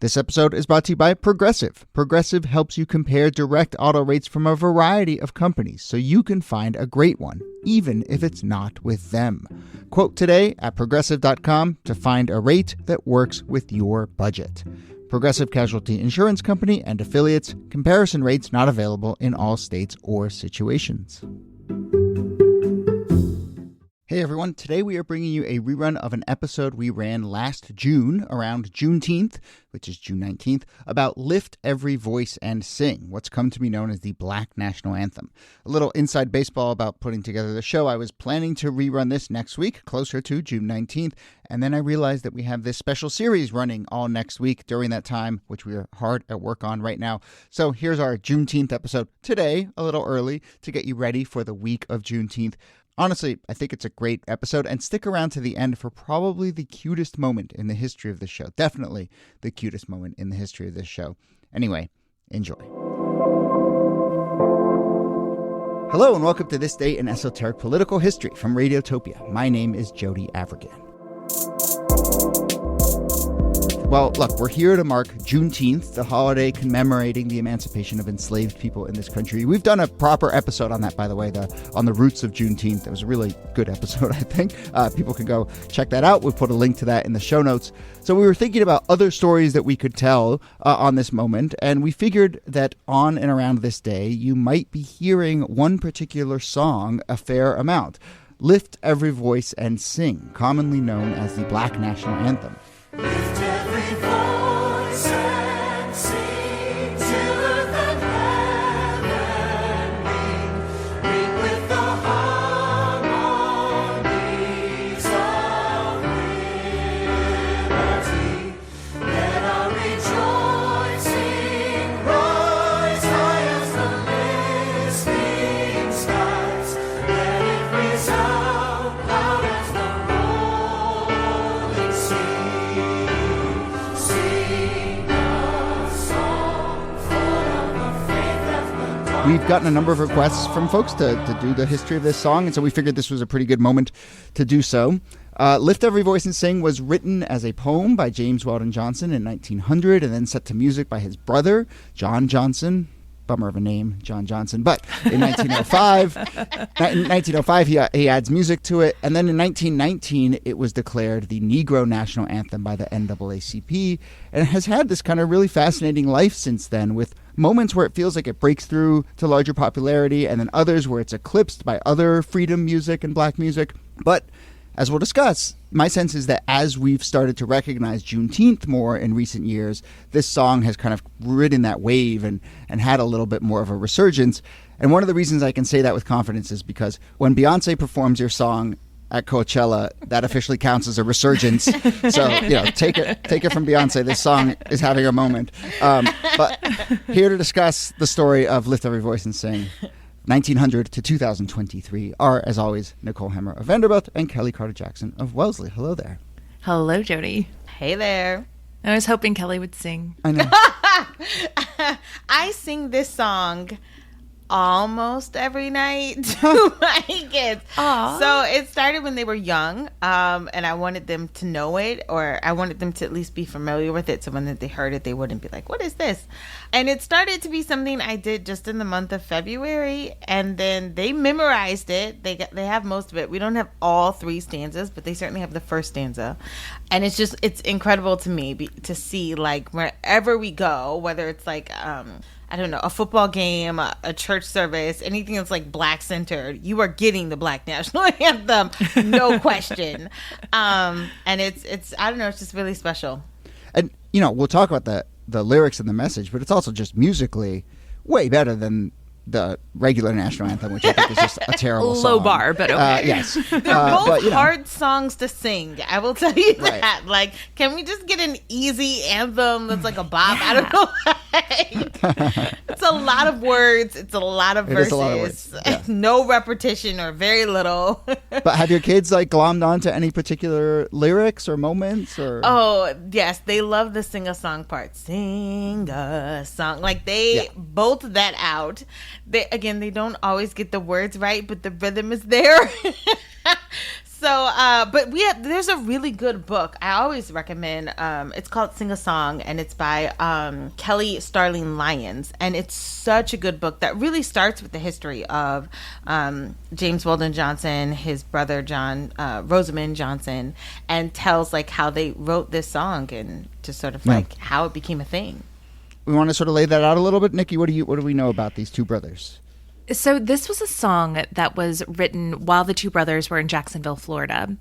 This episode is brought to you by Progressive. Progressive helps you compare direct auto rates from a variety of companies so you can find a great one, even if it's not with them. Quote today at Progressive.com to find a rate that works with your budget. Progressive Casualty Insurance Company and affiliates. Comparison rates not available in all states or situations. Hey everyone, today we are bringing you a rerun of an episode we ran last June, around Juneteenth, which is June 19th, about Lift Every Voice and Sing, what's come to be known as the Black National Anthem. A little inside baseball about putting together the show. I was planning to rerun this next week, closer to June 19th, and then I realized that we have this special series running all next week during that time, which we are hard at work on right now. So here's our Juneteenth episode today, a little early, to get you ready for the week of Juneteenth. Honestly, I think it's a great episode, and stick around to the end for probably the cutest moment in the history of this show. Definitely the cutest moment in the history of this show. Anyway, enjoy. Hello, and welcome to This Day in Esoteric Political History from Radiotopia. My name is Jody Avergan. Well, look, we're here to mark Juneteenth, the holiday commemorating the emancipation of enslaved people in this country. We've done a proper episode on that, by the way, on the roots of Juneteenth. It was a really good episode, I think. People can go check that out. We'll put a link to that in the show notes. So we were thinking about other stories that we could tell on this moment, and we figured that on and around this day, you might be hearing one particular song a fair amount. Lift Every Voice and Sing, commonly known as the Black National Anthem. Lift every voice and sing till earth and heaven ring with the harmonies of liberty. Let our rejoicing rise high as the listening skies. Let it resound loud as the rolling sea. We've gotten a number of requests from folks to do the history of this song, and so we figured this was a pretty good moment to do so. Lift Every Voice and Sing was written as a poem by James Weldon Johnson in 1900 and then set to music by his brother, John Johnson. Bummer of a name, John Johnson. But in 1905, he adds music to it. And then in 1919, it was declared the Negro National Anthem by the NAACP. And it has had this kind of really fascinating life since then, with moments where it feels like it breaks through to larger popularity, and then others where it's eclipsed by other freedom music and black music. But as we'll discuss, my sense is that as we've started to recognize Juneteenth more in recent years, this song has kind of ridden that wave and had a little bit more of a resurgence. And one of the reasons I can say that with confidence is because when Beyonce performs your song at Coachella, that officially counts as a resurgence. So, take it from Beyonce. This song is having a moment. But here to discuss the story of Lift Every Voice and Sing, 1900 to 2023, are, as always, Nicole Hemmer of Vanderbilt and Kellie Carter-Jackson of Wellesley. Hello there. Hello, Jody. Hey there. I was hoping Kellie would sing. I know. I sing this song almost every night to my kids. Aww. So it started when they were young, and I wanted them to know it, or I wanted them to at least be familiar with it, so when they heard it, they wouldn't be like, what is this? And it started to be something I did just in the month of February, and then they memorized it. They have most of it. We don't have all three stanzas, but they certainly have the first stanza. And it's incredible to me to see, like, wherever we go, whether it's like I don't know, a football game, a church service, anything that's like black centered, you are getting the Black National Anthem, no question. And it's I don't know, it's just really special. And we'll talk about the lyrics and the message, but it's also just musically way better than the regular national anthem, which I think is just a terrible song. Low bar, but okay. Yes. They're both hard songs to sing. I will tell you that. Right. Like, can we just get an easy anthem that's like a bop? I don't know. It's a lot of words. It's a lot of verses. It is a lot of words. Yeah. No repetition or very little. But have your kids like glommed onto any particular lyrics or moments? Or Oh, yes. They love the sing a song part. Sing a song. Like they both that out. They don't always get the words right, but the rhythm is there. But there's a really good book I always recommend. It's called Sing a Song, and it's by Kellie Starling Lyons, and it's such a good book that really starts with the history of James Weldon Johnson, his brother John Rosamond Johnson, and tells like how they wrote this song and just sort of like how it became a thing. We want to sort of lay that out a little bit. Niki, what do we know about these two brothers? So this was a song that was written while the two brothers were in Jacksonville, Florida.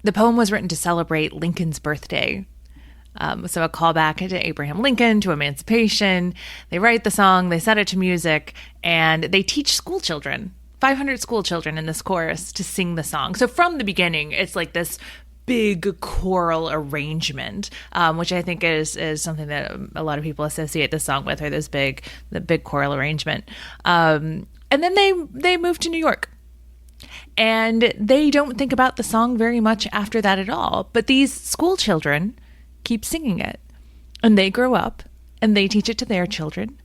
The poem was written to celebrate Lincoln's birthday. So a callback to Abraham Lincoln, to emancipation. They write the song, they set it to music, and they teach school children, 500 school children in this chorus, to sing the song. So from the beginning, it's like this big choral arrangement, which I think is something that a lot of people associate the song with, or the big choral arrangement. And then they moved to New York, and they don't think about the song very much after that at all. But these school children keep singing it, and they grow up and they teach it to their children.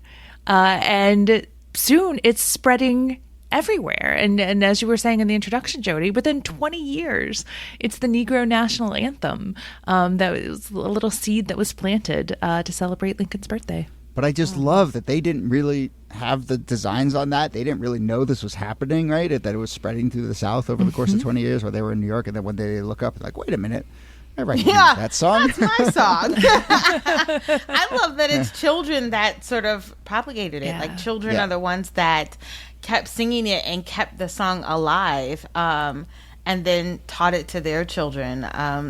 And soon it's spreading everywhere. And as you were saying in the introduction, Jody, within 20 years, it's the Negro national anthem. That was a little seed that was planted to celebrate Lincoln's birthday. But I just love that they didn't really have the designs on that. They didn't really know this was happening, right? That it was spreading through the South over the course of 20 years, where they were in New York, and then one day they look up and like, wait a minute, I recognize that song. That's my song. I love that it's children that sort of propagated it. Yeah. Like children are the ones that kept singing it and kept the song alive, and then taught it to their children.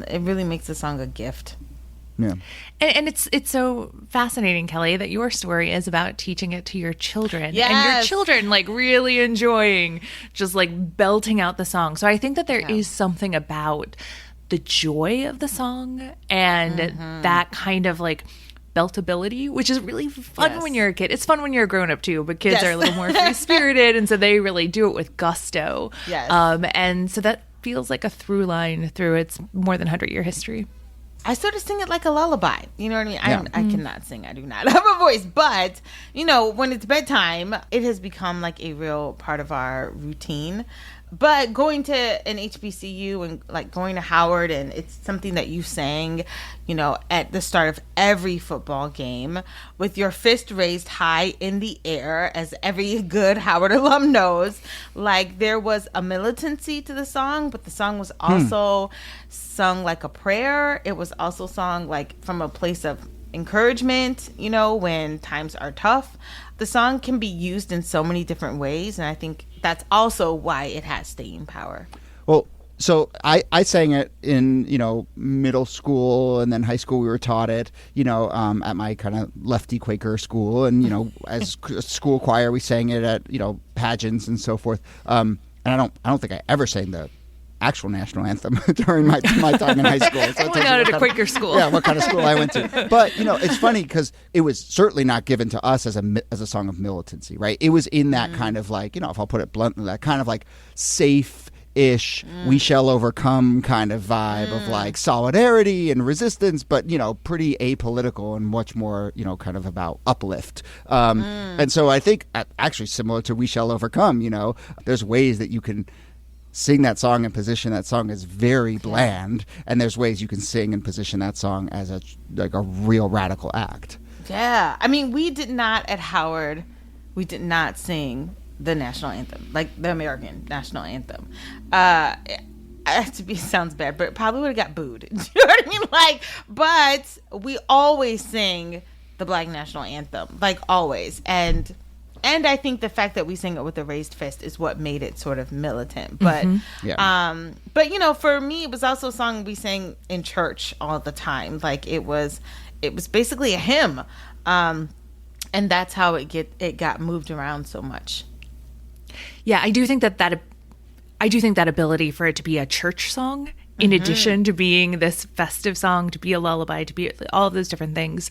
It really makes the song a gift. Yeah. And it's so fascinating, Kellie, that your story is about teaching it to your children. Yes. And your children like really enjoying just like belting out the song. So I think that there is something about the joy of the song and that kind of like beltability, which is really fun when you're a kid. It's fun when you're a grown-up too, but kids are a little more free-spirited, and so they really do it with gusto. Yes. And so that feels like a through line through its more than 100-year history. I sort of sing it like a lullaby. You know what I mean? I cannot sing. I do not have a voice. But, you know, when it's bedtime, it has become like a real part of our routine. But going to an HBCU and like going to Howard, and it's something that you sang, you know, at the start of every football game with your fist raised high in the air, as every good Howard alum knows. Like there was a militancy to the song, but the song was also sung like a prayer. It was also sung like from a place of encouragement, you know, when times are tough. The song can be used in so many different ways, and I think that's also why it has staying power. Well, so I sang it in, you know, middle school, and then high school we were taught it, you know, at my kind of lefty Quaker school, and, you know, as a school choir we sang it at, you know, pageants and so forth. And I don't think I ever sang the actual national anthem during my time in high school. So I went out at a Quaker school. Yeah, what kind of school I went to. But, you know, it's funny because it was certainly not given to us as a song of militancy, right? It was in that kind of like, you know, if I'll put it bluntly, that kind of like safe-ish, we shall overcome kind of vibe of like solidarity and resistance, but, you know, pretty apolitical and much more, you know, kind of about uplift. And so I think actually similar to We Shall Overcome, you know, there's ways that you can sing that song and position that song as very bland, and there's ways you can sing and position that song as a real radical act. Yeah. I mean, we did not at Howard, we did not sing the national anthem, like the American national anthem. Sounds bad, but it probably would have got booed. Do you know what I mean? Like, but we always sing the Black national anthem, like always. And I think the fact that we sing it with a raised fist is what made it sort of militant. But, but you know, for me, it was also a song we sang in church all the time. Like it was basically a hymn, and that's how it got moved around so much. Yeah, I do think that ability for it to be a church song, in addition to being this festive song, to be a lullaby, to be all of those different things,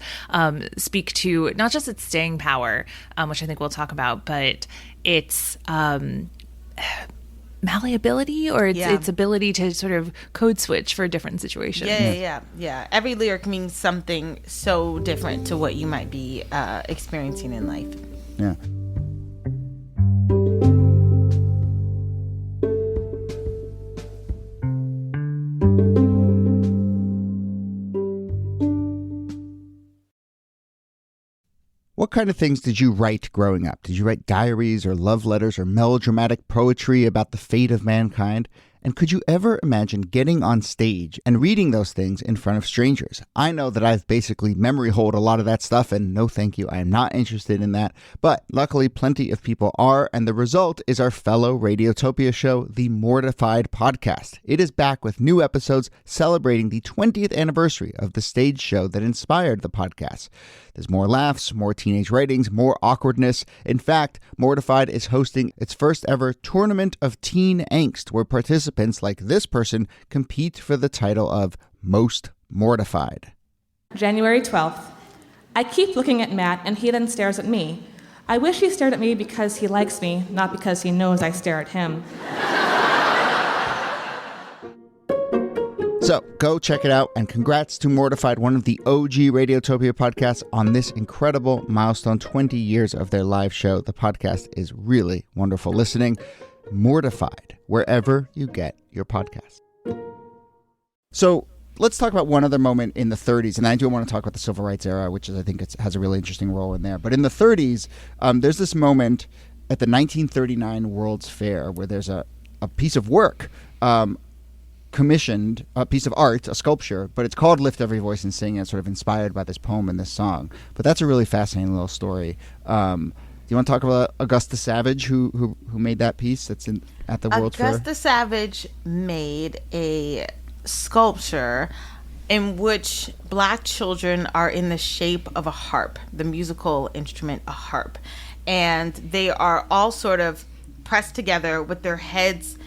speak to not just its staying power, which I think we'll talk about, but its malleability, or its ability to sort of code switch for different situations. Yeah. Every lyric means something so different to what you might be experiencing in life. Yeah. What kind of things did you write growing up? Did you write diaries or love letters or melodramatic poetry about the fate of mankind? And could you ever imagine getting on stage and reading those things in front of strangers? I know that I've basically memory holed a lot of that stuff, and no thank you, I am not interested in that. But luckily, plenty of people are, and the result is our fellow Radiotopia show, the Mortified Podcast. It is back with new episodes celebrating the 20th anniversary of the stage show that inspired the podcast. There's more laughs, more teenage writings, more awkwardness. In fact, Mortified is hosting its first ever Tournament of Teen Angst, where participants like this person compete for the title of Most Mortified. January 12th. I keep looking at Matt, and he then stares at me. I wish he stared at me because he likes me, not because he knows I stare at him. So go check it out, and congrats to Mortified, one of the OG Radiotopia podcasts, on this incredible milestone, 20 years of their live show. The podcast is really wonderful listening. Mortified, wherever you get your podcasts. So let's talk about one other moment in the 30s, and I do want to talk about the Civil Rights era, which is, I think, has a really interesting role in there. But in the 30s, there's this moment at the 1939 World's Fair where there's a piece of work commissioned, a piece of art, a sculpture, but it's called Lift Every Voice and Sing, and it's sort of inspired by this poem and this song. But that's a really fascinating little story. Do you want to talk about Augusta Savage, who made that piece that's at the World's Fair? Augusta Savage made a sculpture in which black children are in the shape of a harp, the musical instrument, a harp. And they are all sort of pressed together with their heads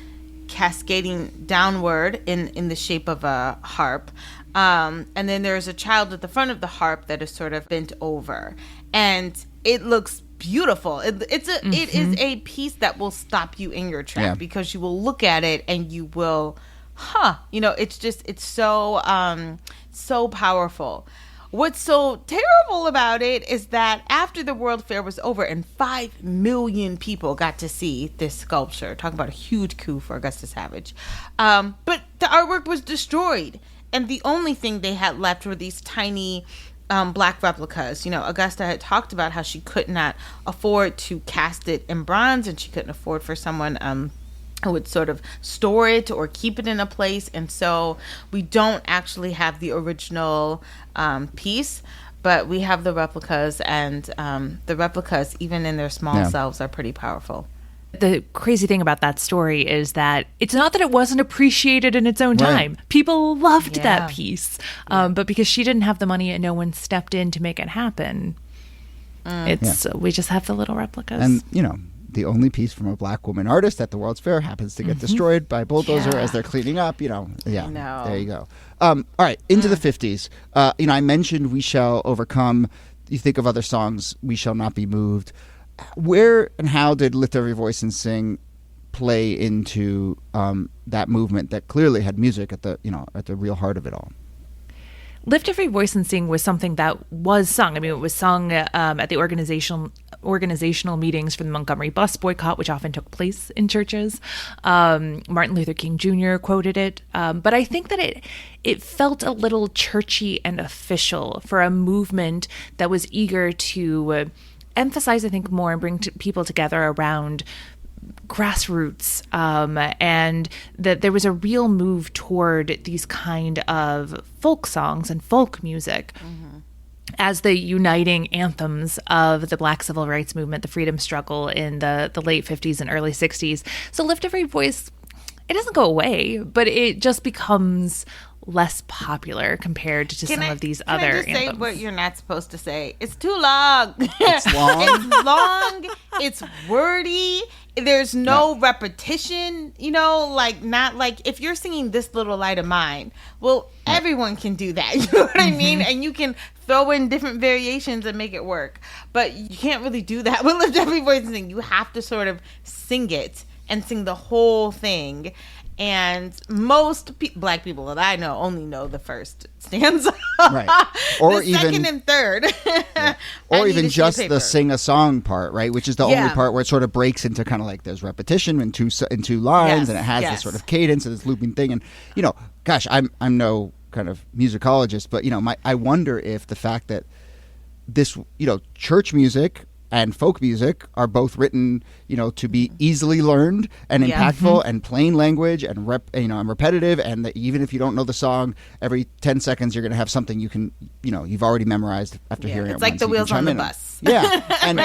cascading downward in the shape of a harp. And then there's a child at the front of the harp that is sort of bent over. And it looks beautiful. It is a piece that will stop you in your track because you will look at it and you will, it's so powerful. What's so terrible about it is that after the World Fair was over and 5 million people got to see this sculpture, talking about a huge coup for Augusta Savage, but the artwork was destroyed. And the only thing they had left were these tiny black replicas. Augusta had talked about how she could not afford to cast it in bronze, and she couldn't afford for someone who would sort of store it or keep it in a place. And so we don't actually have the original piece, but we have the replicas, and the replicas, even in their small selves, are pretty powerful. The crazy thing about that story is that it's not that it wasn't appreciated in its own time. People loved that piece. But because she didn't have the money and no one stepped in to make it happen, we just have the little replicas. And, the only piece from a black woman artist at the World's Fair happens to get destroyed by a bulldozer as they're cleaning up, There you go. All right, into the 50s. I mentioned We Shall Overcome. You think of other songs, We Shall Not Be Moved. Where and how did Lift Every Voice and Sing play into that movement that clearly had music at the real heart of it all? Lift Every Voice and Sing was something that was sung. I mean, it was sung at the organizational meetings for the Montgomery bus boycott, which often took place in churches. Martin Luther King Jr. quoted it. But I think that it felt a little churchy and official for a movement that was eager to emphasize, I think, more and bring people together around grassroots, and that there was a real move toward these kind of folk songs and folk music as the uniting anthems of the Black Civil Rights Movement, the freedom struggle in the late 50s and early 60s. So Lift Every Voice, it doesn't go away, but it just becomes less popular compared to some of these other anthems. Can I just say what you're not supposed to say? It's too long. It's long. It's long. It's wordy. There's no repetition, not like if you're singing This Little Light of Mine, well, everyone can do that. You know what I mean? And you can throw in different variations and make it work. But you can't really do that with Lift Every Voice and Sing. You have to sort of sing it and sing the whole thing. And most black people that I know only know the first stanza, right? Or the even second and third, or even just the sing a song part, right? Which is the only part where it sort of breaks into kind of like there's repetition in two lines, and it has this sort of cadence and this looping thing. And gosh, I'm no kind of musicologist, but I wonder if the fact that this, church music and folk music are both written, to be easily learned and impactful and plain language and and repetitive, and that even if you don't know the song, every 10 seconds you're going to have something you can, you've already memorized after hearing it. It's like once, the you can wheels on chime the in. bus. Yeah, and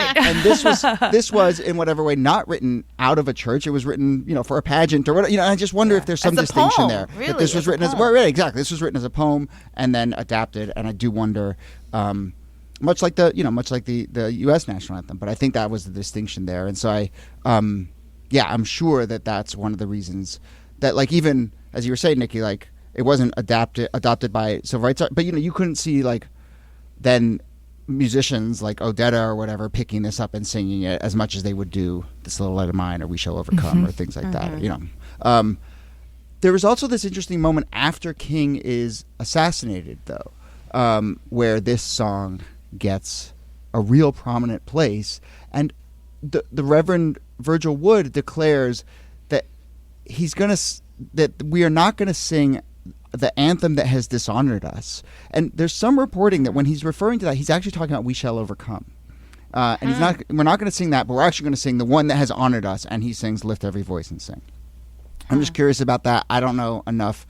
this was in whatever way not written out of a church. It was written, for a pageant or whatever. I just wonder if there's some As a distinction poem, there. really, That this was as a written as poem. well, right, exactly. This was written as a poem and then adapted, and I do wonder. Much like the U.S. national anthem, but I think that was the distinction there, and so I'm sure that's one of the reasons that, like, even as you were saying, Niki, like, it wasn't adopted by civil rights, but you couldn't see like then musicians like Odetta or whatever picking this up and singing it as much as they would do This Little Light of Mine or We Shall Overcome or things like that. There was also this interesting moment after King is assassinated, though, where this song gets a real prominent place, and the Reverend Virgil Wood declares that that we are not gonna sing the anthem that has dishonored us. And there's some reporting that when he's referring to that, he's actually talking about We Shall Overcome. And we're not going to sing that, but we're actually going to sing the one that has honored us. And he sings Lift Every Voice and Sing. I'm just curious about that. I don't know enough,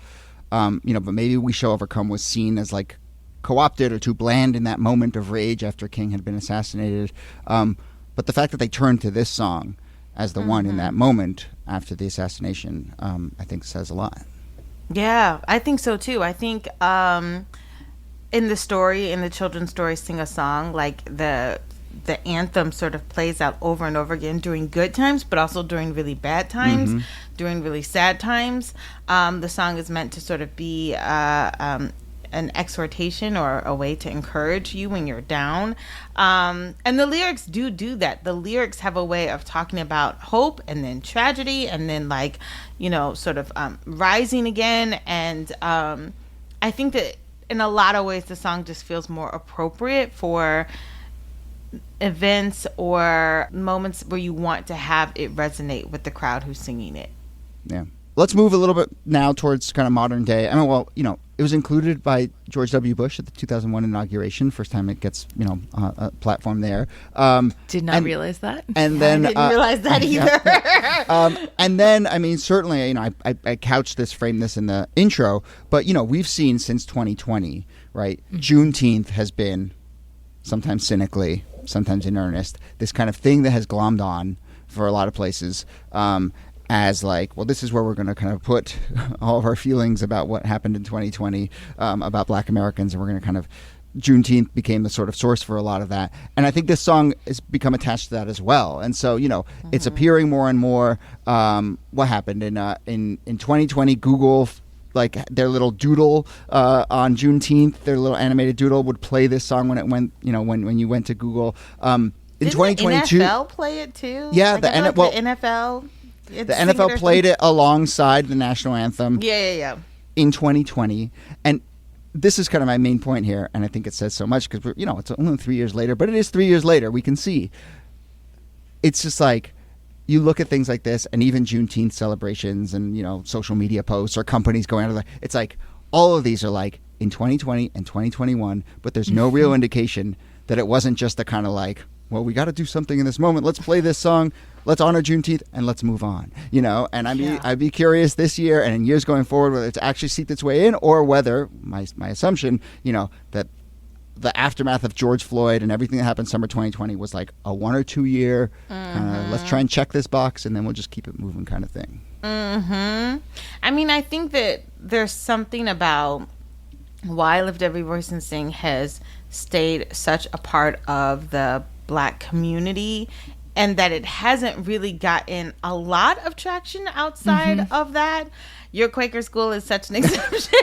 but maybe We Shall Overcome was seen as like co-opted or too bland in that moment of rage after King had been assassinated. But the fact that they turned to this song as the one in that moment after the assassination, I think says a lot. Yeah, I think so too. I think in the children's story, Sing a Song, like the anthem sort of plays out over and over again during good times, but also during really bad times, during really sad times. The song is meant to sort of be an exhortation or a way to encourage you when you're down. And the lyrics do that. The lyrics have a way of talking about hope and then tragedy and then like, sort of rising again. And I think that in a lot of ways the song just feels more appropriate for events or moments where you want to have it resonate with the crowd who's singing it. Yeah. Let's move a little bit now towards kind of modern day. I mean, it was included by George W. Bush at the 2001 inauguration. First time it gets, a platform there. Did not realize that. And then I didn't realize that either. And then, I mean, certainly, I couched this, framed this in the intro, but, we've seen since 2020, right? Juneteenth has been, sometimes cynically, sometimes in earnest, this kind of thing that has glommed on for a lot of places. As like, well, this is where we're going to kind of put all of our feelings about what happened in 2020 about Black Americans, and we're going to kind of Juneteenth became the sort of source for a lot of that. And I think this song has become attached to that as well. And so, it's appearing more and more. What happened in 2020? Google, like their little doodle on Juneteenth, their little animated doodle would play this song when it went, when you went to Google. In Didn't 2022, the NFL play it too? Yeah, like, the NFL. The NFL played it alongside the national anthem Yeah. in 2020. And this is kind of my main point here, and I think it says so much because, it's only 3 years later, but it is 3 years later. We can see. It's just like, you look at things like this, and even Juneteenth celebrations and, social media posts or companies going out of it's like, all of these are like in 2020 and 2021, but there's no real indication that it wasn't just a kind of like, well, we got to do something in this moment. Let's play this song. Let's honor Juneteenth and let's move on. And I'd be curious this year and in years going forward whether it's actually seeped its way in or whether my assumption, that the aftermath of George Floyd and everything that happened summer 2020 was like a 1 or 2 year let's try and check this box and then we'll just keep it moving kind of thing. I mean, I think that there's something about why Lift Every Voice and Sing has stayed such a part of the Black community, and that it hasn't really gotten a lot of traction outside of that. Your Quaker school is such an exception.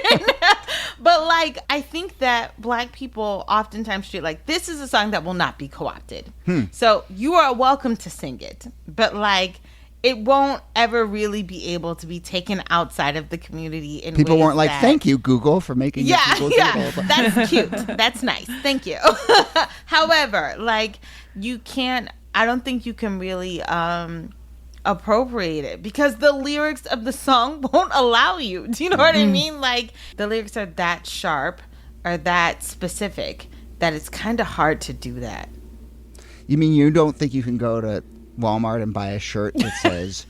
But like, I think that Black people oftentimes treat like, this is a song that will not be co-opted. So you are welcome to sing it, but like, it won't ever really be able to be taken outside of the community in People ways weren't like, that, thank you, Google, for making it Google yeah, doodle. that's cute. That's nice. Thank you. However, like, I don't think you can really appropriate it because the lyrics of the song won't allow you. Do you know what I mean? Like, the lyrics are that sharp or that specific that it's kind of hard to do that. You mean you don't think you can go to Walmart and buy a shirt that says,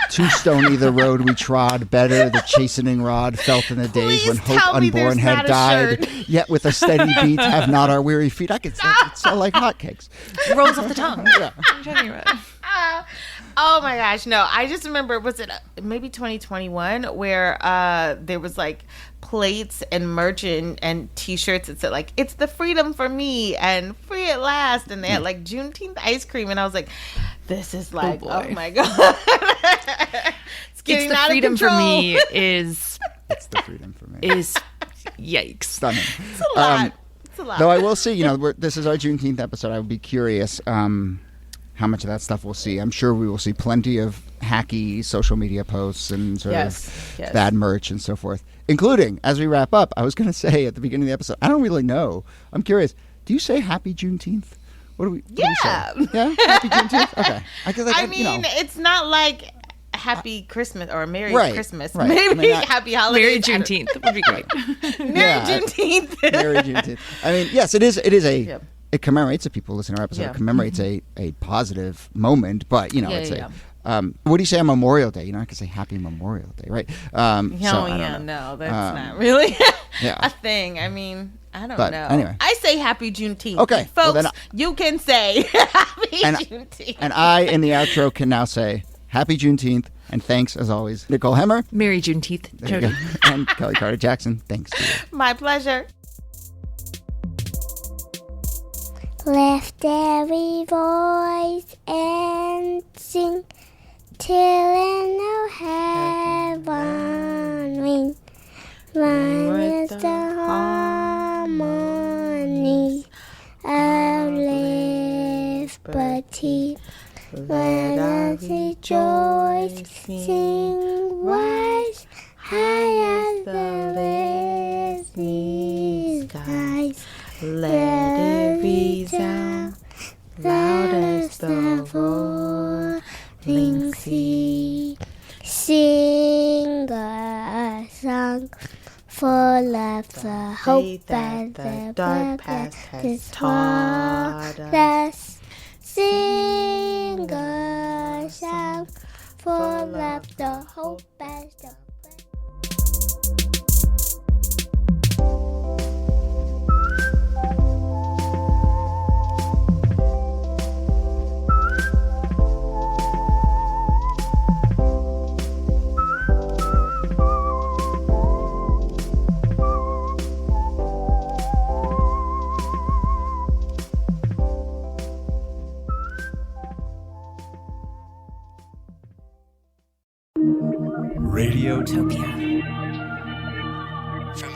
"Too stony the road we trod, better the chastening rod felt in the days Please when tell hope me unborn there's had not a died, shirt." yet with a steady beat have not our weary feet." I could sell like hotcakes. Rolls off the tongue. Yeah. What are you talking about? Oh my gosh, no. I just remember, was it maybe 2021 where there was like plates and merch and t-shirts that said like, "It's the freedom for me" and "free at last," and they had like Juneteenth ice cream, and I was like, this is like, boy. oh my god. It's getting It's the out freedom of for control. me is It's the freedom for me. yikes. Stunning. It's a lot. It's a lot. Though I will see, this is our Juneteenth episode. I would be curious how much of that stuff we'll see. I'm sure we will see plenty of hacky social media posts and sort of bad merch and so forth, including, as we wrap up, I was going to say at the beginning of the episode, I don't really know. I'm curious. Do you say Happy Juneteenth? What do we say? Yeah? Happy Juneteenth? Okay. I mean, it's not like Happy Christmas or Merry Christmas. Right. Maybe Happy Holidays. Merry Juneteenth would be great. Merry Juneteenth. Merry Juneteenth. I mean, yes, it is a... It commemorates, if people listen to our episode, it commemorates a positive moment, but, what do you say on Memorial Day? I can say Happy Memorial Day, right? No, that's not really Yeah. a thing. I mean, I don't But know. anyway. I say Happy Juneteenth. Okay, well, folks, then you can say Happy Juneteenth. And I, in the outro, can now say Happy Juneteenth, and thanks, as always, Nicole Hemmer. Merry Juneteenth, There you Jody. go. And Kellie Carter Jackson. Thanks to you. My pleasure. Lift every voice and sing till in the heaven ring. Mine is the harmony of liberty. Let us rejoice, sing, rise high as the listening skies. Let it resound loud as the rolling sea. Sing a song full of the hope that the dark past has taught us. Sing a song full of the hope as the Radiotopia. From